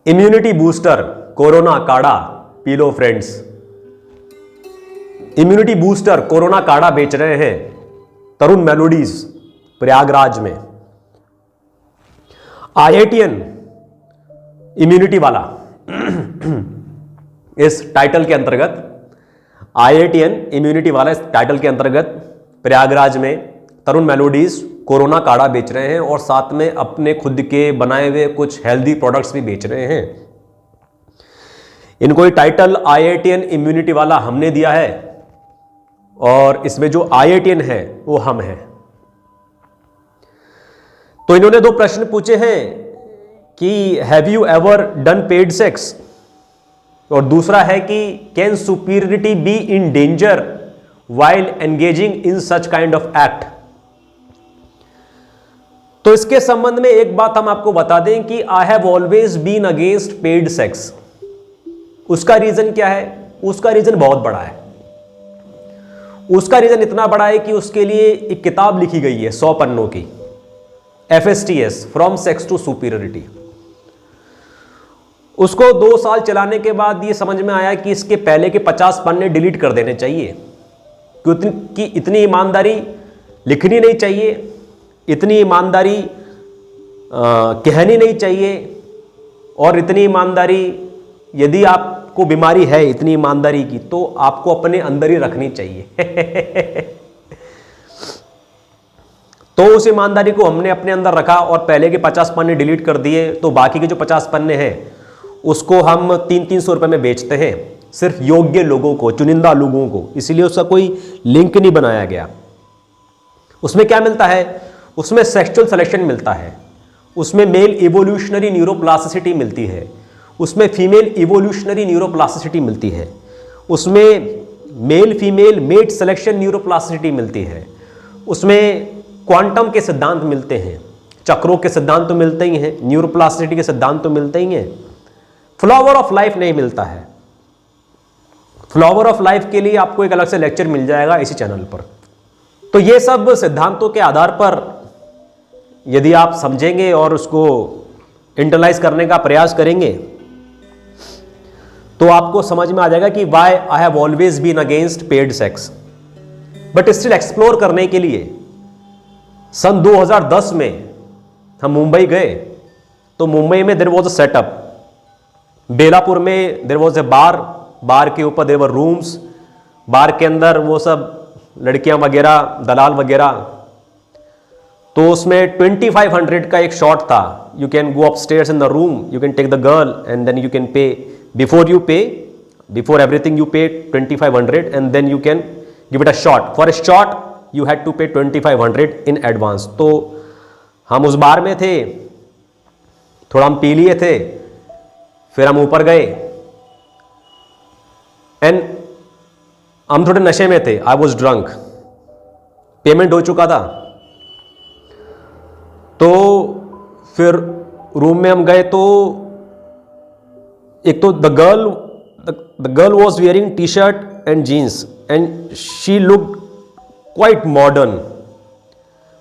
Immunity booster corona काढ़ा P low friends. Immunity booster corona काढ़ा बेच रहे हैं तरुण मेलोडीज प्रयागराज में। IITN इम्यूनिटी वाला इस टाइटल के अंतर्गत, IITN इम्यूनिटी वाला इस टाइटल के अंतर्गत प्रयागराज में तरुण मेलोडीज कोरोना काढ़ा बेच रहे हैं और साथ में अपने खुद के बनाए हुए कुछ हेल्दी प्रोडक्ट्स भी बेच रहे हैं। इनको ये टाइटल IITN इम्यूनिटी वाला हमने दिया है और इसमें जो IITN है वो हम हैं। तो इन्होंने दो प्रश्न पूछे हैं कि have you ever done paid sex, और दूसरा है कि can superiority be in danger while engaging in such kind of act. तो इसके संबंध में एक बात हम आपको बता दें कि I have always been against paid sex. उसका रीजन क्या है? उसका रीजन बहुत बड़ा है। उसका रीजन इतना बड़ा है कि उसके लिए एक किताब लिखी गई है 100 पन्नों की, FSTS from sex to superiority. उसको 2 साल चलाने के बाद ये समझ में आया कि इसके पहले के 50 पन्ने डिलीट कर देने चाहिए, क्योंकि इतनी ईमानदारी लिखनी नहीं चाहिए, इतनी ईमानदारी कहनी नहीं चाहिए, और इतनी ईमानदारी यदि आपको बीमारी है इतनी ईमानदारी की तो आपको अपने अंदर ही रखनी चाहिए। तो उस ईमानदारी को हमने अपने अंदर रखा और पहले के 50 पन्ने डिलीट कर दिए। तो बाकी के जो 50 पन्ने हैं उसको हम 300-300 रुपए में बेचते हैं, सिर्फ योग्य लोगों को, चुनिंदा लोगों को। इसीलिए उसका कोई लिंक नहीं बनाया गया। उसमें क्या मिलता है? उसमें सेक्सुअल सिलेक्शन मिलता है, उसमें मेल इवोल्यूशनरी न्यूरोप्लास्टिसिटी मिलती है, उसमें फीमेल इवोल्यूशनरी न्यूरोप्लास्टिसिटी मिलती है, उसमें male female mate selection neuroplasticity मिलती है, उसमें क्वांटम के सिद्धांत मिलते हैं, चक्रों के सिद्धांत तो मिलते ही हैं, न्यूरोप्लास्टिसिटी के सिद्धांत तो मिलते ही हैं। फ्लावर ऑफ लाइफ नहीं मिलता है। फ्लावर ऑफ लाइफ के लिए आपको एक अलग से लेक्चर मिल जाएगा इसी चैनल पर। तो ये सब सिद्धांतों के आधार पर यदि आप समझेंगे और उसको इंटरलाइज करने का प्रयास करेंगे तो आपको समझ में आ जाएगा कि why I have always been against paid sex. But still explore करने के लिए सन 2010 में हम मुंबई गए। तो मुंबई में there was a setup. Belapur में देयर वाज अ बार, बार के ऊपर देयर वर रूम्स, बार के अंदर वो सब लड़कियां वगैरह, दलाल वगैरह। तो उसमें 2500 का एक शॉट था। You can go upstairs in the room, you can take the girl and then you can pay, before everything you pay 2500 and then you can give it a shot. For a shot you had to pay 2500 in advance. तो हम उस बार में थे, थोड़ा हम P लिए थे, फिर हम ऊपर गए एंड हम थोड़े नशे में थे। आई वॉज ड्रंक, पेमेंट हो चुका था। तो फिर रूम में हम गए तो एक तो the girl was wearing T shirt and jeans and she looked quite modern.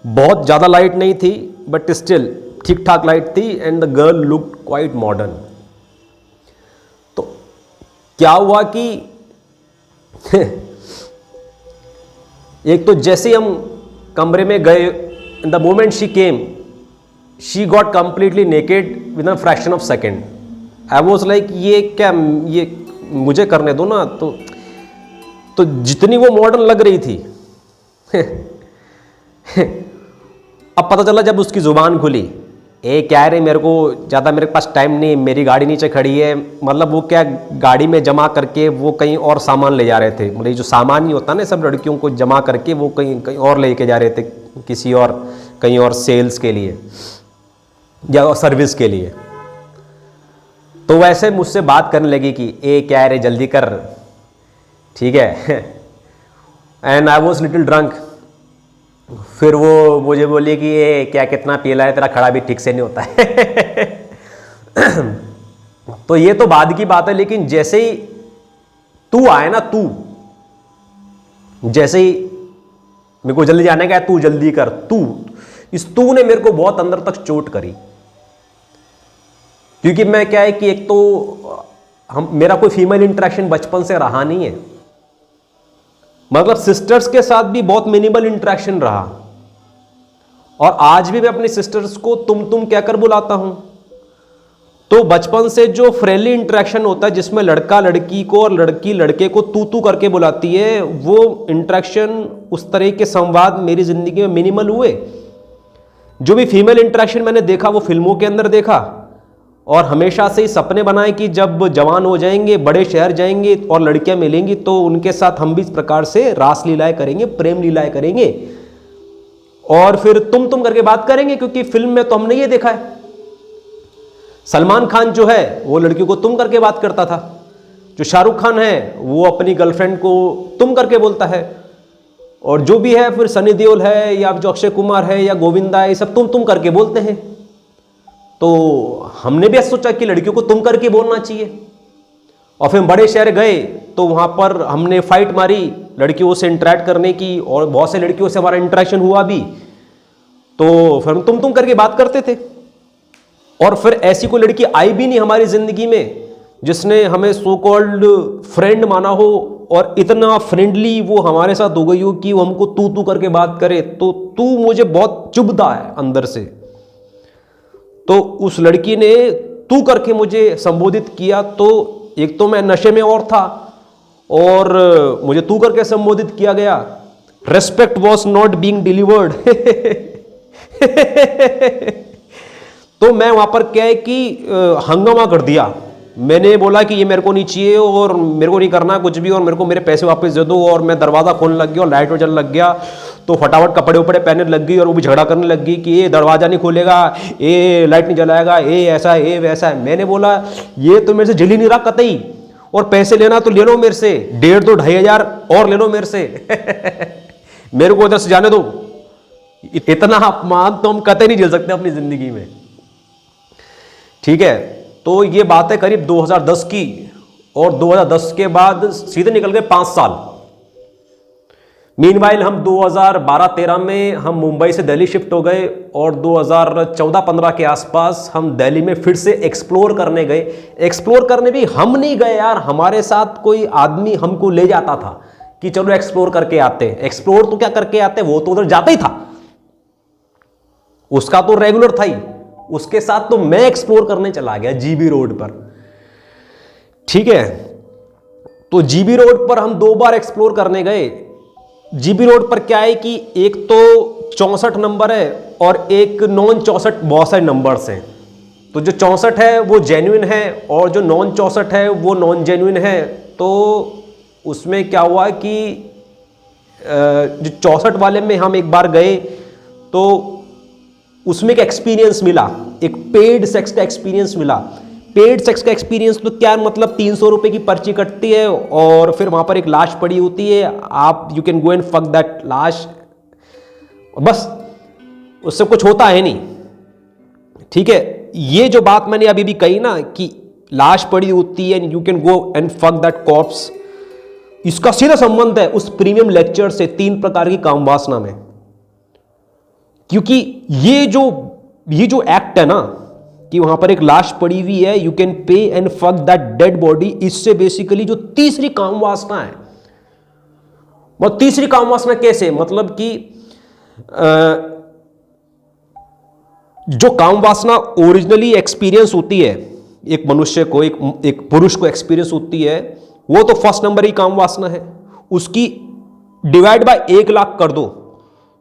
बहुत ज़्यादा लाइट नहीं थी बट स्टिल ठीक ठाक लाइट थी and the girl looked quite modern. तो क्या हुआ कि एक तो जैसे ही हम कमरे में गए, in the moment she came she got completely naked with in fraction of second. I was like ये क्या, ये मुझे करने दो ना। तो जितनी वो मॉडर्न लग रही थी अब पता चला जब उसकी जुबान खुली, क्या रे, मेरे को ज़्यादा, मेरे पास टाइम नहीं, मेरी गाड़ी नीचे खड़ी है। मतलब वो क्या, गाड़ी में जमा करके वो कहीं और सामान ले जा रहे थे। मतलब जो सामान ही होता ना सब लड़कियों को जमा करके वो कहीं और लेके जा रहे थे, किसी और कहीं और सेल्स के लिए या सर्विस के लिए। तो वैसे मुझसे बात करने लगी कि क्या रे, जल्दी कर, ठीक है। And I was little drunk. फिर वो मुझे बोली कि ये क्या, कितना पीला है, तेरा खड़ा भी ठीक से नहीं होता है। तो ये तो बाद की बात है, लेकिन जैसे ही तू आए ना, जैसे ही मेरे को जल्दी जाने का है, तू जल्दी कर, इस तू ने मेरे को बहुत अंदर तक चोट करी। क्योंकि मैं क्या है कि एक तो मेरा कोई फीमेल इंटरेक्शन बचपन से रहा नहीं है, मतलब सिस्टर्स के साथ भी बहुत मिनिमल इंटरेक्शन रहा, और आज भी मैं अपनी सिस्टर्स को तुम कहकर बुलाता हूं। तो बचपन से जो फ्रेंडली इंटरेक्शन होता है जिसमें लड़का लड़की को और लड़की लड़के को तू करके बुलाती है, वो इंटरेक्शन, उस तरह के संवाद मेरी जिंदगी में मिनिमल हुए। जो भी फीमेल इंटरेक्शन मैंने देखा वो फिल्मों के अंदर देखा, और हमेशा से ही सपने बनाए कि जब जवान हो जाएंगे, बड़े शहर जाएंगे और लड़कियां मिलेंगी तो उनके साथ हम भी इस प्रकार से रास लीलाएं करेंगे, प्रेम लीलाएं करेंगे, और फिर तुम करके बात करेंगे। क्योंकि फिल्म में तो हमने ये देखा है, सलमान खान जो है वो लड़कियों को तुम करके बात करता था, जो शाहरुख खान है वो अपनी गर्लफ्रेंड को तुम करके बोलता है, और जो भी है फिर सनी देओल है या जो अक्षय कुमार है या गोविंदा है, ये सब तुम करके बोलते हैं। तो हमने भी ऐसा सोचा कि लड़कियों को तुम करके बोलना चाहिए, और फिर बड़े शहर गए तो वहां पर हमने फाइट मारी लड़कियों से इंटरेक्ट करने की, और बहुत से लड़कियों से हमारा इंटरेक्शन हुआ भी, तो फिर हम तुम करके बात करते थे। और फिर ऐसी कोई लड़की आई भी नहीं हमारी जिंदगी में जिसने हमें सो कॉल्ड फ्रेंड माना हो, और इतना फ्रेंडली वो हमारे साथ हो गई हो कि वो हमको तू करके बात करे। तो तू मुझे बहुत चुभता है अंदर से। तो उस लड़की ने तू करके मुझे संबोधित किया, तो एक तो मैं नशे में और था, और मुझे तू करके संबोधित किया गया। Respect was not being delivered. तो मैं वहां पर क्या है कि हंगामा कर दिया। मैंने बोला कि ये मेरे को नहीं चाहिए और मेरे को नहीं करना कुछ भी, और मेरे को मेरे पैसे वापस दे दो। और मैं दरवाजा खोलने लग गया और लाइट वजन लग गया, तो फटाफट कपड़े उपड़े पहनने लग गई, और वो भी झगड़ा करने लग गई कि ये दरवाजा नहीं खोलेगा, ये लाइट नहीं जलाएगा, ये ऐसा है, ये वैसा है। मैंने बोला ये तो मेरे से झेल ही नहीं रहा कतई, और पैसे लेना तो ले लो मेरे से, 1,500-2,500 और ले लो मेरे से। मेरे को उधर से जाने दो। इतना अपमान तो हम कतई नहीं झेल सकते अपनी जिंदगी में। ठीक है, तो ये बात है करीब 2010 की, और 2010 के बाद सीधे निकल गए 5 साल। मीनवाइल हम 2012-13 में हम मुंबई से दिल्ली शिफ्ट हो गए, और 2014-15 के आसपास हम दिल्ली में फिर से एक्सप्लोर करने गए। एक्सप्लोर करने भी हम नहीं गए यार, हमारे साथ कोई आदमी हमको ले जाता था कि चलो एक्सप्लोर करके आते हैं। एक्सप्लोर तो क्या करके आते, वो तो उधर जाता ही था, उसका तो रेगुलर था ही। उसके साथ तो मैं एक्सप्लोर करने चला गया जीबी रोड पर। ठीक है, तो जीबी रोड पर हम 2 बार एक्सप्लोर करने गए। जीबी रोड पर क्या है कि एक तो 64 नंबर है और एक नॉन 64 बहुत सारे नंबर्स हैं। तो जो 64 है वो जेन्युइन है, और जो नॉन 64 है वो नॉन जेन्युइन है। तो उसमें क्या हुआ कि जो 64 वाले में हम एक बार गए, तो उसमें एक एक्सपीरियंस मिला, एक पेड सेक्स का एक्सपीरियंस मिला। पेड सेक्स का एक्सपीरियंस तो क्या मतलब, 300 रुपए की पर्ची कटती है, और फिर वहां पर एक लाश पड़ी होती है, आप you can go and fuck that लाश, बस, उससे कुछ होता है नहीं। ठीक है, ये जो बात मैंने अभी भी कही ना कि लाश पड़ी होती है and you can go and fuck that corps, इसका सीधा संबंध है उस प्रीमियम लेक्चर से 3 प्रकार की काम वासना में। क्योंकि ये जो एक्ट है ना कि वहां पर एक लाश पड़ी हुई है, यू कैन पे and fuck that dead body, इससे बेसिकली जो तीसरी काम वासना है, वो तीसरी काम वासना कैसे, मतलब कि जो काम वासना ओरिजिनली एक्सपीरियंस होती है एक मनुष्य को, एक पुरुष को एक्सपीरियंस होती है, वो तो फर्स्ट नंबर ही काम वासना है। उसकी डिवाइड बाय 1 लाख कर दो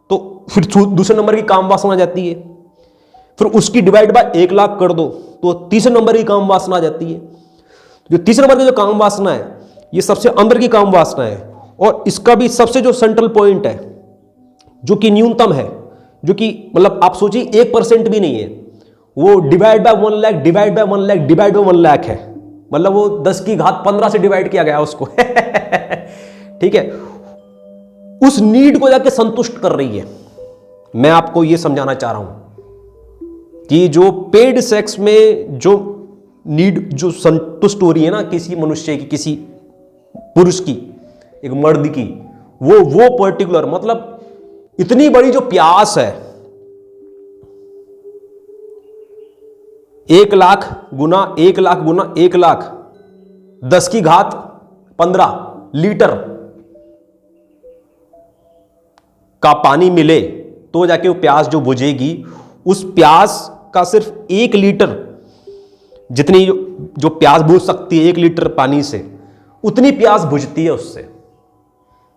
तो फिर दूसरे नंबर की काम वासना आ जाती है। फिर उसकी डिवाइड बाय 1 लाख कर दो तो तीसरे नंबर की काम वासना आ जाती है। जो तीसरे नंबर की जो काम वासना है, ये सबसे अंदर की काम वासना है, और इसका भी सबसे जो सेंट्रल पॉइंट है, जो कि न्यूनतम है, जो कि मतलब आप सोचिए 1% भी नहीं है, वो divide by 1 lakh, divide by 1 lakh, divide by 1 lakh है। मतलब वो 10 की घात 15 से डिवाइड किया गया उसको। ठीक है, उस नीड को जाके संतुष्ट कर रही है। मैं आपको यह समझाना चाह रहा हूं कि जो पेड सेक्स में जो नीड जो संतुष्ट हो रही है ना किसी मनुष्य की, किसी पुरुष की, एक मर्द की, वो पर्टिकुलर, मतलब इतनी बड़ी जो प्यास है, 1,00,000 गुना 1,00,000 गुना 1,00,000 10 की घात 15 लीटर का पानी मिले तो जाके वो प्यास जो बुझेगी। उस प्यास का सिर्फ 1 लीटर, जितनी जो प्यास बुझ सकती है 1 लीटर पानी से, उतनी प्यास बुझती है उससे।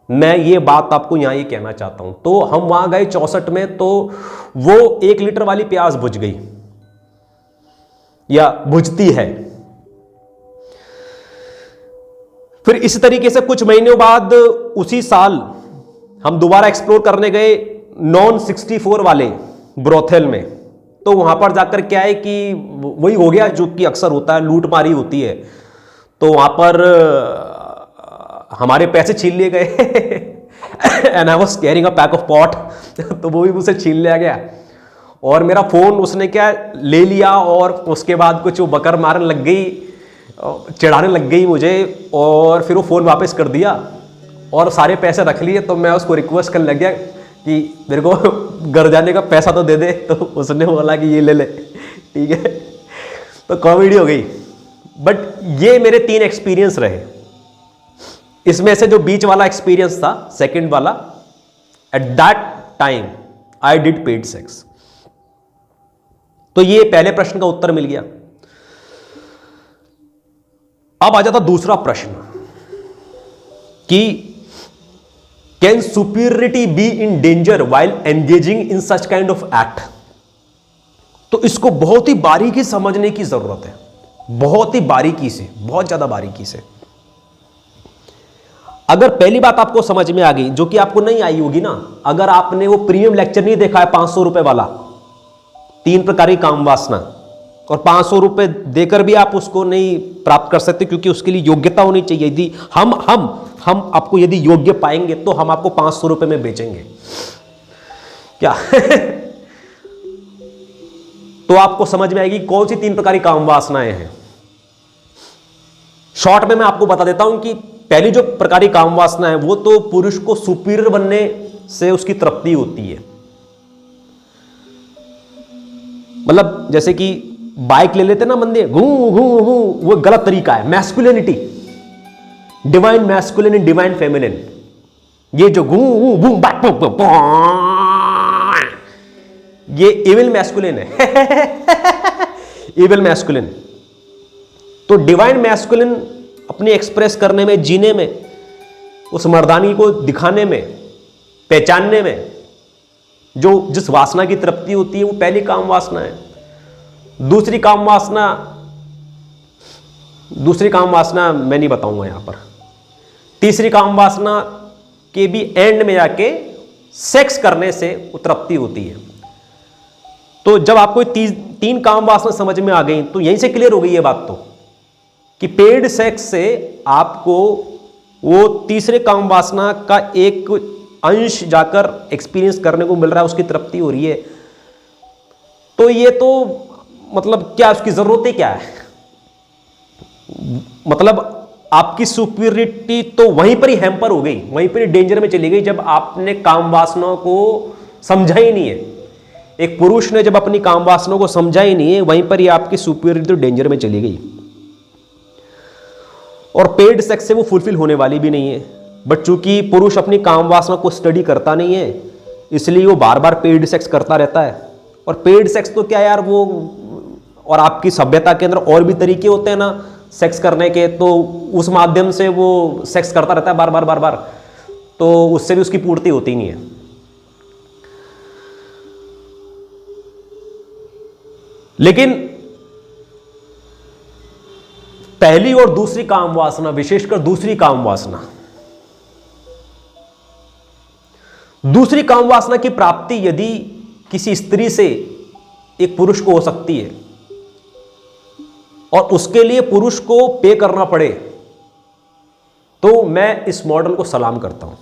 मैं ये बात आपको यहां ये कहना चाहता हूं। तो हम वहां गए 64 में, तो वो 1 लीटर वाली प्यास बुझ गई या बुझती है। फिर इस तरीके से कुछ महीनों बाद उसी साल हम दोबारा एक्सप्लोर करने गए नॉन 64 वाले ब्रोथेल में। तो वहां पर जाकर क्या है कि वही हो गया जो कि अक्सर होता है, लूटमारी होती है। तो वहां पर हमारे पैसे छीन लिए गए and I was carrying a pack of pot तो वो भी मुझसे छीन लिया गया। और मेरा फोन उसने क्या ले लिया, और उसके बाद कुछ वो बकर मारने लग गई, चिढ़ाने लग गई मुझे, और फिर वो फोन वापस कर दिया और सारे पैसे रख लिए। तो मैं उसको रिक्वेस्ट करने लग गया कि मेरे को घर जाने का पैसा तो दे दे। तो उसने बोला कि ये ले ले, ठीक है। तो कॉमेडी हो गई। बट ये मेरे 3 एक्सपीरियंस रहे। इसमें से जो बीच वाला एक्सपीरियंस था, सेकंड वाला, at that time I did paid sex. तो ये पहले प्रश्न का उत्तर मिल गया। अब आ जाता दूसरा प्रश्न कि can superiority be in danger while engaging in such kind of act. तो इसको बहुत ही बारीकी समझने की जरूरत है, बहुत ही बारीकी से, बहुत ज्यादा बारीकी से। अगर पहली बात आपको समझ में आ गई, जो कि आपको नहीं आई होगी ना, अगर आपने वो प्रीमियम लेक्चर नहीं देखा है 500 रुपए वाला, 3 प्रकार की काम वासना, और 500 रुपए देकर भी आप उसको नहीं प्राप्त कर सकते, क्योंकि उसके लिए योग्यता होनी चाहिए। यदि हम आपको यदि योग्य पाएंगे तो हम आपको 500 रुपए में बेचेंगे क्या तो आपको समझ में आएगी कौन सी 3 प्रकार की काम वासनाएं हैं। शॉर्ट में मैं आपको बता देता हूं कि पहली जो प्रकार की काम वासना है वो तो पुरुष को सुपीरियर बनने से उसकी तृप्ति होती है। मतलब जैसे कि बाइक ले लेते ना बंदे, घू घू घू, वो गलत तरीका है। Masculinity, divine masculine and divine feminine, ये जो घू घू घू ये इविल मैस्कुलिन है इविल मैस्कुलिन। तो डिवाइन मैस्कुलिन अपने एक्सप्रेस करने में, जीने में, उस मर्दानी को दिखाने में, पहचानने में जो जिस वासना की तृप्ति होती है वो पहली काम वासना है। दूसरी काम वासना मैं नहीं बताऊंगा यहां पर। तीसरी काम वासना के भी एंड में जाके सेक्स करने से तृप्ति होती है। तो जब आपको 3 काम वासना समझ में आ गई तो यहीं से क्लियर हो गई ये बात तो, कि पेड सेक्स से आपको वो तीसरे काम वासना का एक अंश जाकर एक्सपीरियंस करने को मिल रहा है, उसकी तृप्ति हो रही है। तो ये तो मतलब क्या, उसकी जरूरत ही क्या है। मतलब आपकी सुपीरियरिटी तो वहीं पर ही हैम्पर हो गई, वहीं पर ही डेंजर में चली गई जब आपने काम वासनाओं को समझा ही नहीं है। एक पुरुष ने जब अपनी काम वासनाओं को समझा ही नहीं है, वहीं पर ही आपकी सुपीरियरिटी तो डेंजर में चली गई। और पेड सेक्स से वो फुलफिल होने वाली भी नहीं है। बट चूंकि पुरुष अपनी काम वासना को स्टडी करता नहीं है, इसलिए वो बार बार पेड सेक्स करता रहता है। और पेड सेक्स तो क्या यार, वो और आपकी सभ्यता के अंदर और भी तरीके होते हैं ना सेक्स करने के, तो उस माध्यम से वो सेक्स करता रहता है बार बार, तो उससे भी उसकी पूर्ति होती नहीं है। लेकिन पहली और दूसरी काम वासना, विशेषकर दूसरी काम वासना की प्राप्ति यदि किसी स्त्री से एक पुरुष को हो सकती है और उसके लिए पुरुष को पे करना पड़े, तो मैं इस मॉडल को सलाम करता हूं।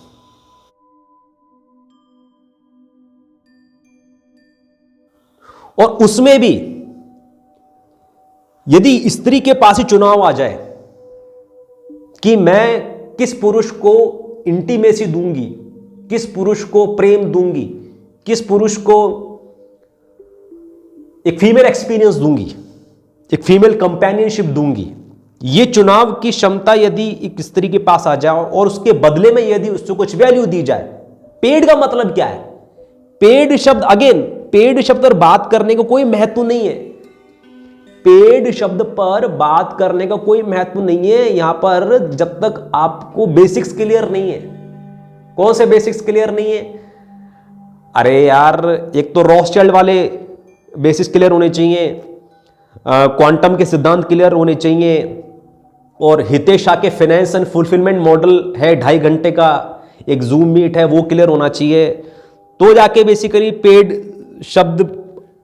और उसमें भी यदि स्त्री के पास ही चुनाव आ जाए कि मैं किस पुरुष को इंटीमेसी दूंगी, किस पुरुष को प्रेम दूंगी, किस पुरुष को एक फीमेल एक्सपीरियंस दूंगी, एक फीमेल कंपेनियनशिप दूंगी, ये चुनाव की क्षमता यदि एक स्त्री के पास आ जाए और उसके बदले में यदि उसको कुछ वैल्यू दी जाए। पेड का मतलब क्या है? पेड शब्द, अगेन पेड शब्द पर बात करने का कोई महत्व नहीं है। पेड शब्द पर बात करने का कोई महत्व नहीं है यहां पर, जब तक आपको बेसिक्स क्लियर नहीं है। कौन से बेसिक्स क्लियर नहीं है? अरे यार, एक तो रॉथस्चाइल्ड वाले बेसिक्स क्लियर होने चाहिए, क्वांटम के सिद्धांत क्लियर होने चाहिए, और हितेश शाह के फाइनेंस एंड फुलफिलमेंट मॉडल है 2.5 घंटे का, एक जूम मीट है, वो क्लियर होना चाहिए। तो जाके बेसिकली पेड शब्द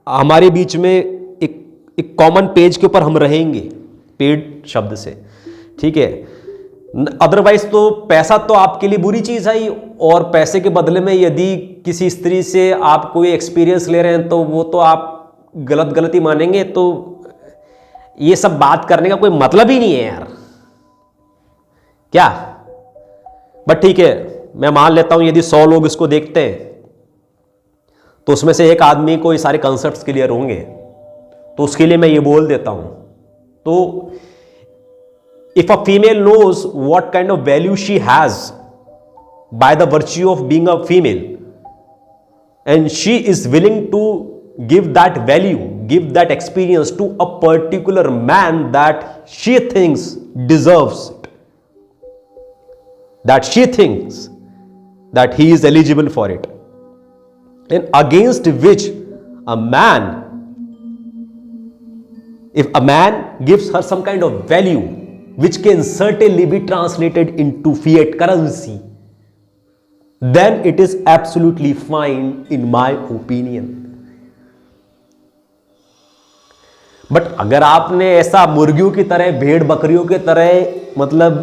हमारे बीच में एक कॉमन पेज के ऊपर हम रहेंगे पेड शब्द से, ठीक है। अदरवाइज तो पैसा तो आपके लिए बुरी चीज है ही, और पैसे के बदले में यदि किसी स्त्री से आप कोई एक्सपीरियंस ले रहे हैं तो वो तो आप गलती मानेंगे। तो ये सब बात करने का कोई मतलब ही नहीं है यार, क्या? बट ठीक है, मैं मान लेता हूं यदि 100 लोग इसको देखते हैं तो उसमें से एक आदमी को ये सारे कॉन्सेप्ट्स क्लियर होंगे, तो उसके लिए मैं ये बोल देता हूं। तो if a female knows what kind of value she has by the virtue of being a female and she is willing to give that value, give that experience to a particular man that she thinks deserves it, that she thinks that he is eligible for it, and against which a man, if a man gives her some kind of value which can certainly be translated into fiat currency, then it is absolutely fine in my opinion. But अगर आपने ऐसा मुर्गियों की तरह, भेड़ बकरियों की तरह, मतलब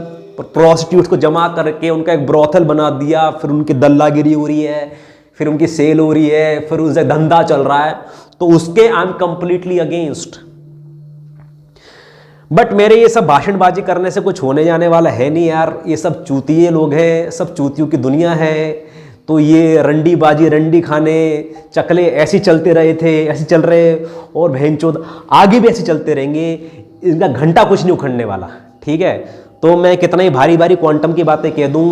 प्रोस्टिट्यूट्स को जमा करके उनका एक ब्रोथल बना दिया, फिर उनकी दल्लागिरी हो रही है, फिर उनकी सेल हो रही है, फिर उनसे धंधा चल रहा है, तो उसके I am completely against. But मेरे ये सब भाषणबाजी करने से कुछ होने जाने वाला है नहीं यार। ये सब चूतिए लोग हैं, सब चूतियों की दुनिया है। तो ये रंडीबाजी, रंडी खाने, चकले ऐसे चलते रहे थे, ऐसे चल रहे, और बहनचोद आगे भी ऐसे चलते रहेंगे। इनका घंटा कुछ नहीं उखड़ने वाला, ठीक है। तो मैं कितना ही भारी भारी क्वांटम की बातें कह दूं,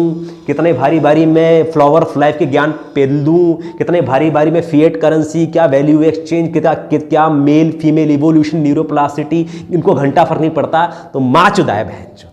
कितने भारी भारी मैं फ्लावर ऑफ लाइफ के ज्ञान पेल दूं, कितने भारी भारी मैं फिएट करेंसी, क्या वैल्यू एक्सचेंज, क्या मेल फीमेल इवोल्यूशन, न्यूरोप्लास्टिसिटी, इनको घंटा फर्क नहीं पड़ता। तो माँ चुदा है बहनचोद।